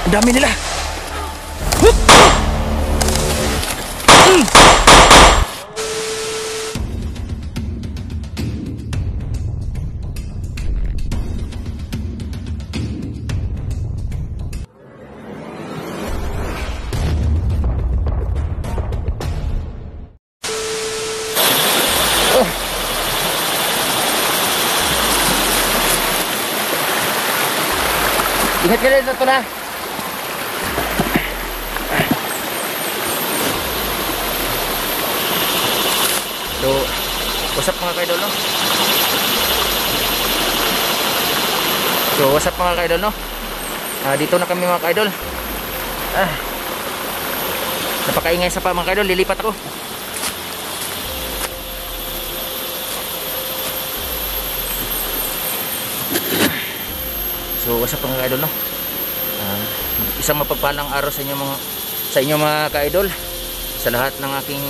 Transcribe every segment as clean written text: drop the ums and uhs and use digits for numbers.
Ang dami nila. Ingat ka rin sa ito na. So, what's up mga kaidol, no? So, what's up mga kaidol, no? Dito na kami mga kaidol. Napakaingay sa pa mga kaidol, lilipat ako. So, what's up mga kaidol, no? Isang mapagpalang araw sa inyo mga kaidol, sa lahat ng aking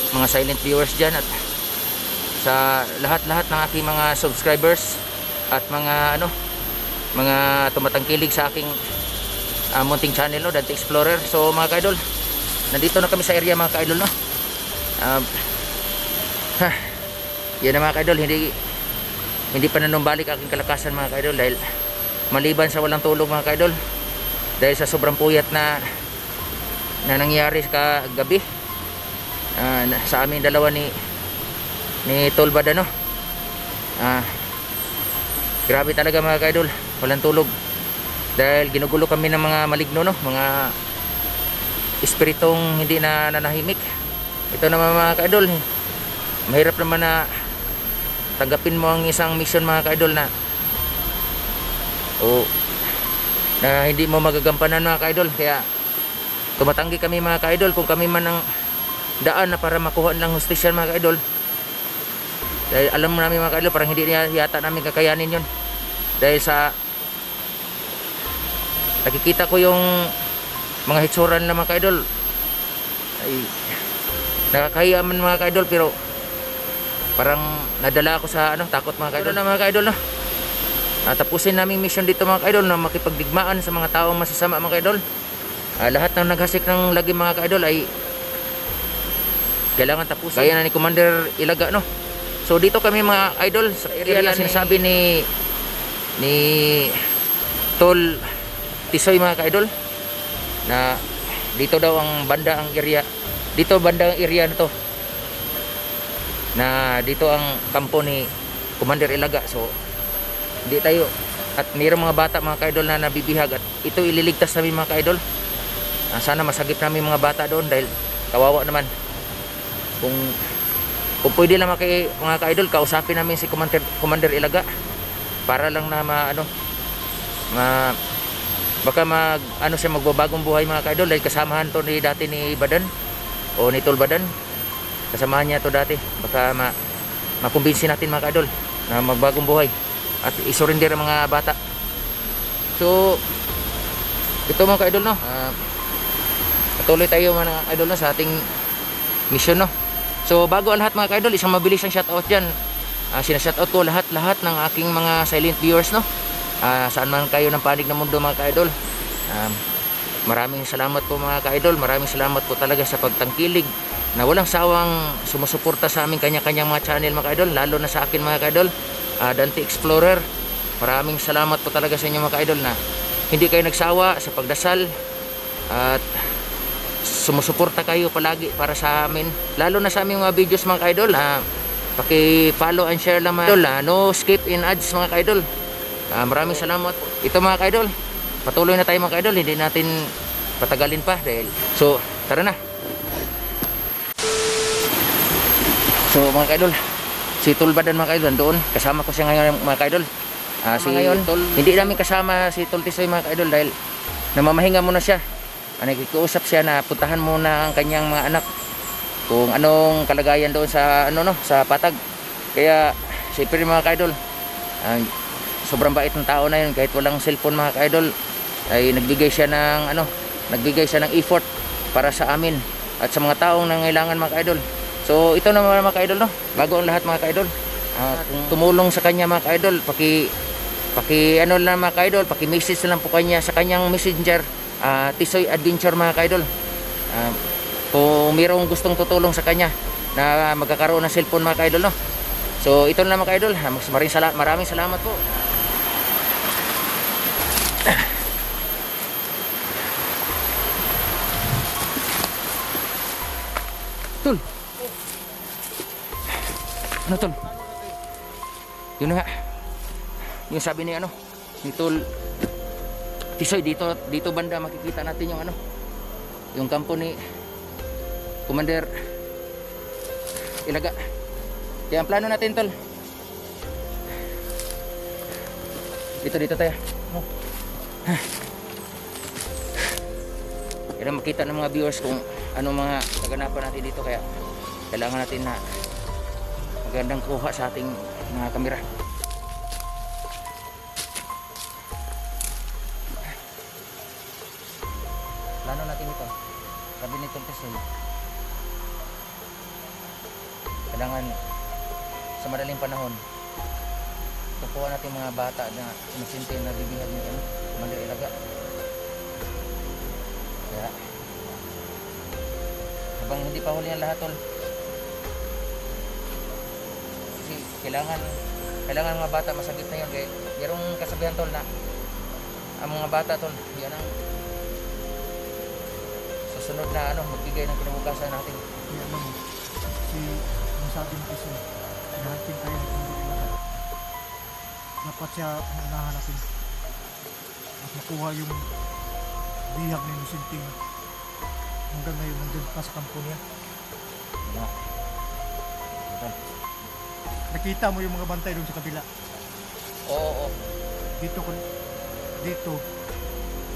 mga silent viewers dyan, at sa lahat-lahat ng aking mga subscribers at mga tumatangkilig sa aking munting channel, no, Dante Explorer. So mga kaidol, nandito na kami sa area mga kaidol, no. Yan na mga kaidol, hindi pa nanumbalik aking kalakasan mga kaidol, dahil maliban sa walang tulog mga kaidol, dahil sa sobrang puyat na nangyari kagabi sa amin dalawa ni Tol Badan, no. Grabe talaga mga kaidol, walang tulog dahil ginugulo kami ng mga maligno, no, mga espiritong hindi na nanahimik. Ito naman mga kaidol, mahirap naman na tanggapin mo ang isang mission mga kaidol na hindi mo magagampanan mga kaidol. Kaya tumatanggi kami mga kaidol kung kami man ang daan na para makuha ng hustisya mga kaidol, dahil alam mo namin mga kaidol, parang hindi yata namin kakayanin yun, dahil sa nakikita ko yung mga hitsuran na mga kaidol ay nakakahiya man mga kaidol, pero parang nadala ako sa takot mga kaidol na mga kaidol, no. Tapusin namin mission dito mga kaidol na makipagdigmaan sa mga taong masasama mga kaidol. Lahat ng naghasik ng lagi mga kaidol ay kailangan tapusin, kaya na ni Commander Ilaga, no. So dito kami mga idol sa area na sinasabi ni Tol Tisoy mga kaidol, na dito daw ang area na to, na dito ang kampo ni Commander Ilaga. So hindi tayo, at mayroong mga bata mga kaidol na nabibihag, at ito ililigtas namin mga kaidol. Sana masagip namin mga bata doon, dahil kawawa naman. Kung pwede lang mga kaidol, kausapin namin si Commander Ilaga para lang na baka siya magbabagong buhay mga kaidol, dahil kasamahan to dati ni Badan o ni Tol Badan, kasamahan niya to dati. Baka makumbinsi natin mga kaidol na magbagong buhay at isurrender ang mga bata. So ito mga kaidol, no, patuloy tayo mga kaidol, no, sa ating mission, no. So bago ang lahat mga kaidol, isang mabilis ang shoutout dyan. Sinashoutout ko lahat ng aking mga silent viewers, no, saan man kayo ng panig ng mundo mga kaidol. Maraming salamat po mga kaidol, maraming salamat po talaga sa pagtangkilig na walang sawang sumusuporta sa aming kanya-kanyang mga channel mga kaidol, lalo na sa akin mga kaidol, Dante Explorer. Maraming salamat po talaga sa inyo mga kaidol, na hindi kayo nagsawa sa pagdasal at sumusuporta kayo palagi para sa amin, lalo na sa aming mga videos mga kaidol. Paki-follow and share lang mga kaidol, no skip in ads mga kaidol. Maraming salamat. Ito mga kaidol, patuloy na tayo mga kaidol, hindi natin patagalin pa, dahil so tara na. So mga kaidol, si Tol Badan mga kaidol doon, kasama ko siya ngayon mga kaidol. Hindi namin kasama si Tol Tisoy mga kaidol, dahil namamahinga muna siya. Nagkikiusap siya na puntahan muna ang kanyang mga anak kung anong kalagayan doon sa sa Patag. Kaya siyempre mga kaidol, sobrang bait ng tao na yun, kahit walang cellphone mga kaidol ay nagbigay siya ng effort para sa amin at sa mga taong nangailangan mga kaidol. So ito naman mga kaidol, no, bago ang lahat mga kaidol, tumulong sa kanya mga kaidol, ano lang mga ka-idol, paki-message na lang po kanya sa kanyang messenger, Tisoy Adventure mga ka-idol. Kung mayroong gustong tutulong sa kanya na magkakaroon ng cellphone mga ka-idol, no? So ito na lang mga ka-idol. Maraming salamat po. Tol. Ano tol? Yun na nga. Yung sabi ni ni Tol Tisoy, dito banda makikita natin yung yung kampo ni Commander Ilaga. Kaya ang plano natin tol, dito tayo. Kailangan makita ng mga viewers kung ano mga kaganapan natin dito, kaya kailangan natin na magandang kuha sa ating mga kamera. Plano natin ito, sabi ni Tol Tisoy, kailangan sa madaling panahon kukuha natin mga bata na inosente na bibihag ni Commander Ilaga. Kaya habang hindi pa huli ang lahat tol, kasi kailangan mga bata masagip na yun. Kaya mayroong kasabihan tol na ang mga bata tol, yan ang susunod na magbigay ng kinabukasan natin. Kaya si ang sabi ng Tisoy, nahantin tayo ng Commander Ilaga. Dapat siya ang unahan natin at makuha yung bihag na inosente hanggang ngayon nandun pa sa kampo niya. Nakita mo yung mga bantay doon sa kabila? Oo. Dito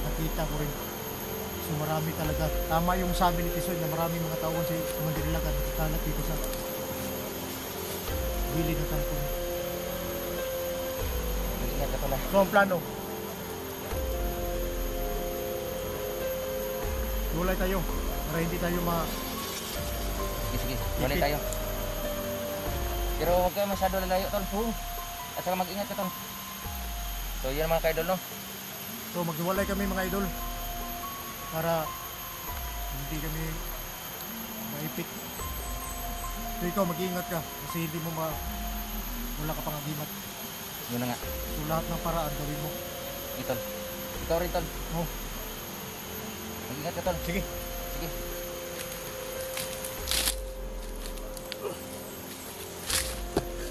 nakita ko rin. So marami talaga. Tama yung sabi ni Tisoy na maraming mga tao si Commander Ilaga nakakalat dito sa gilid ng kampo niya. So ang plano, tulay tayo para hindi tayo Sige, wala tayo. Pero huwag kayo masyado lalayo tol. At saka mag-ingat ka tol. So yan mga ka-idol, no? So maghiwalay kami mga idol para hindi kami maipit. So ikaw mag-iingat ka kasi hindi mo wala ka pang agimat. Yun na nga. So lahat ng paraan gawin mo. Tol. Ikaw rin tol. Oh. Mag-ingat ka tol. Sige.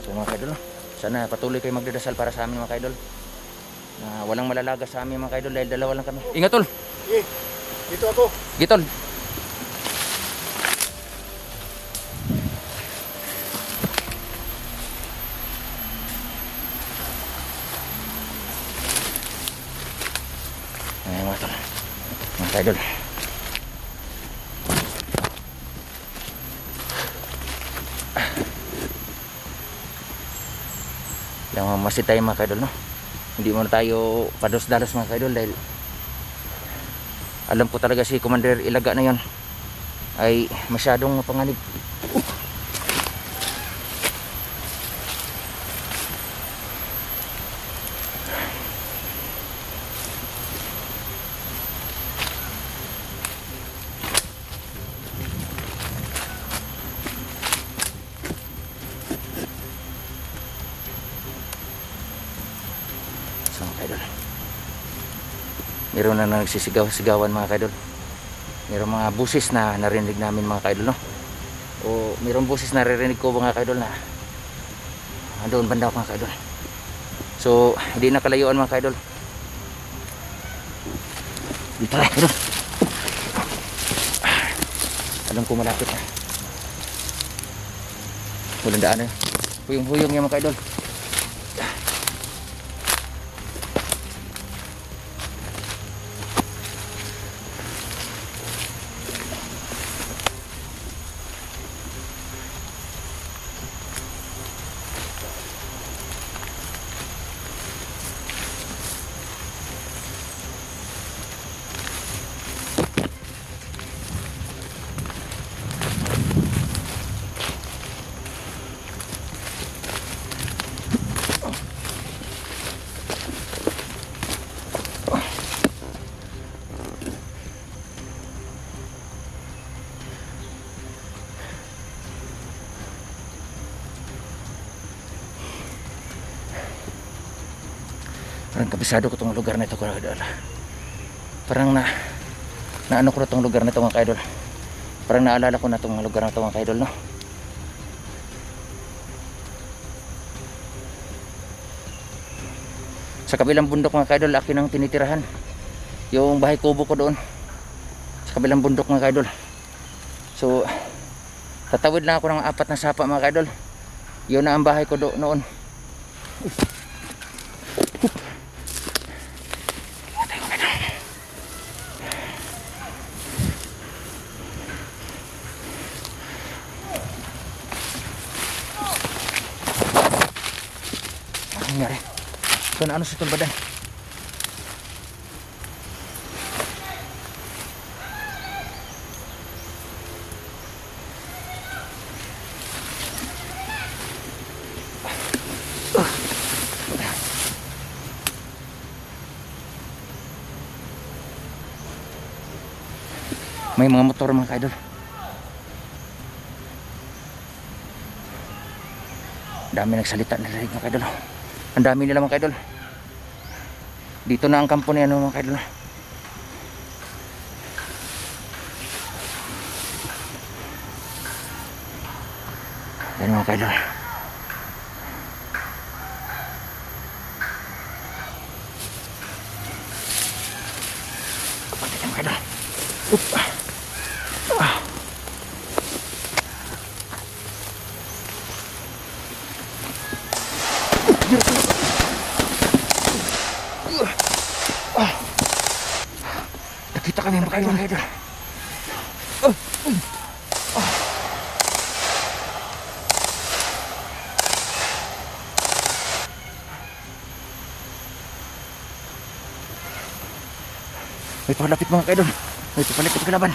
So mga ka-idol, sana patuloy kayo magdadasal para sa amin mga ka-idol, na walang malalagas sa amin mga ka-idol dahil dalawa lang kami. Ingat tol. Sige. Dito ako. Gitol. Ayan mga tol. Mga ka-idol. Lang masid tayo mga ka-idol, no? Hindi muna tayo pados-dalos mga ka-idol dahil alam ko talaga si Commander Ilaga na yon ay masyadong panganib. So mga ka-idol, meron na nagsisigaw-sigawan mga ka-idol. Meron mga busis na narinig namin mga ka-idol, no? O meron busis na naririnig ko mga ka-idol na doon banda mga ka-idol. So hindi na kalayuan mga ka-idol. Dito na ka-idol. Alam ko malapit na. Walang daan na. Huyong-huyong yan mga ka-idol. Parang kabisado ko tong lugar na ito mga kaidol. Parang na ano ko na tong lugar na ito mga kaidol. Parang naalala ko na tong lugar na ito mga kaidol, no? Sa kabilang bundok mga kaidol, akin ang tinitirahan. Yung bahay kubo ko doon. Sa kabilang bundok mga kaidol. So, tatawid lang ako ng 4 na sapa mga kaidol. Yun na ang bahay ko noon. Ano nangyari? So, na ano si Tulbadan? May mga motor mga kaidol. Dami nagsalita nila mga kaidol. Ang dami nila mga kaidol. Dito na ang kampo ni ano mga kaidol. Yan mga kaidol. Kapatid mga kaidol. Nakita kami mga kaidol. May palapit mga kaidol. May palapit kalaban.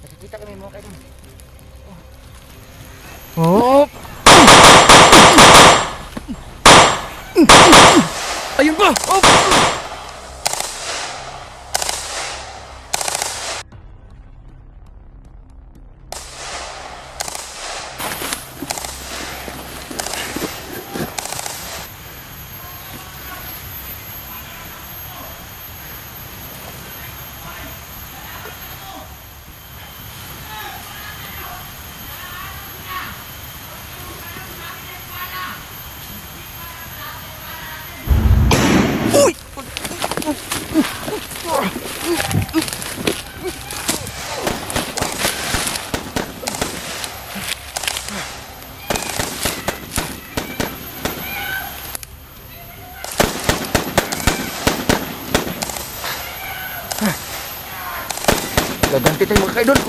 Nakikita kami mga kaidol. Oh! Ayun ba? Oh! Uy! Gaganti tayo mga kaidol.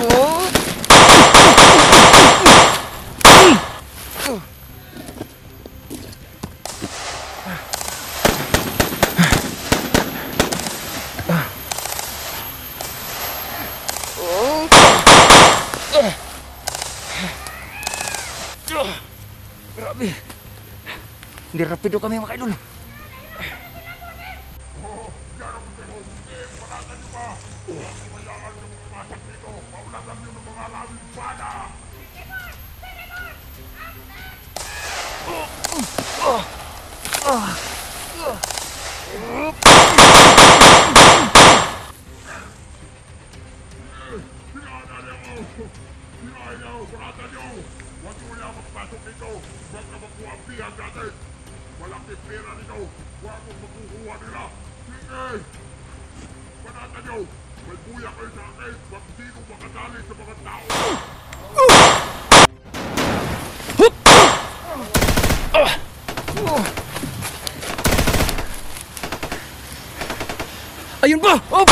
Grabe. Hindi rapido kami mga kaidol. Huwag mo na magpasok dito. Huwag ka makuha ang bihag natin. Walang pera nito. Huwag mong makukuha nila. Sige! Panatan nyo! May buya kayo sa akin. Huwag sino makadali sa mga tao. Ayun ba? Oh!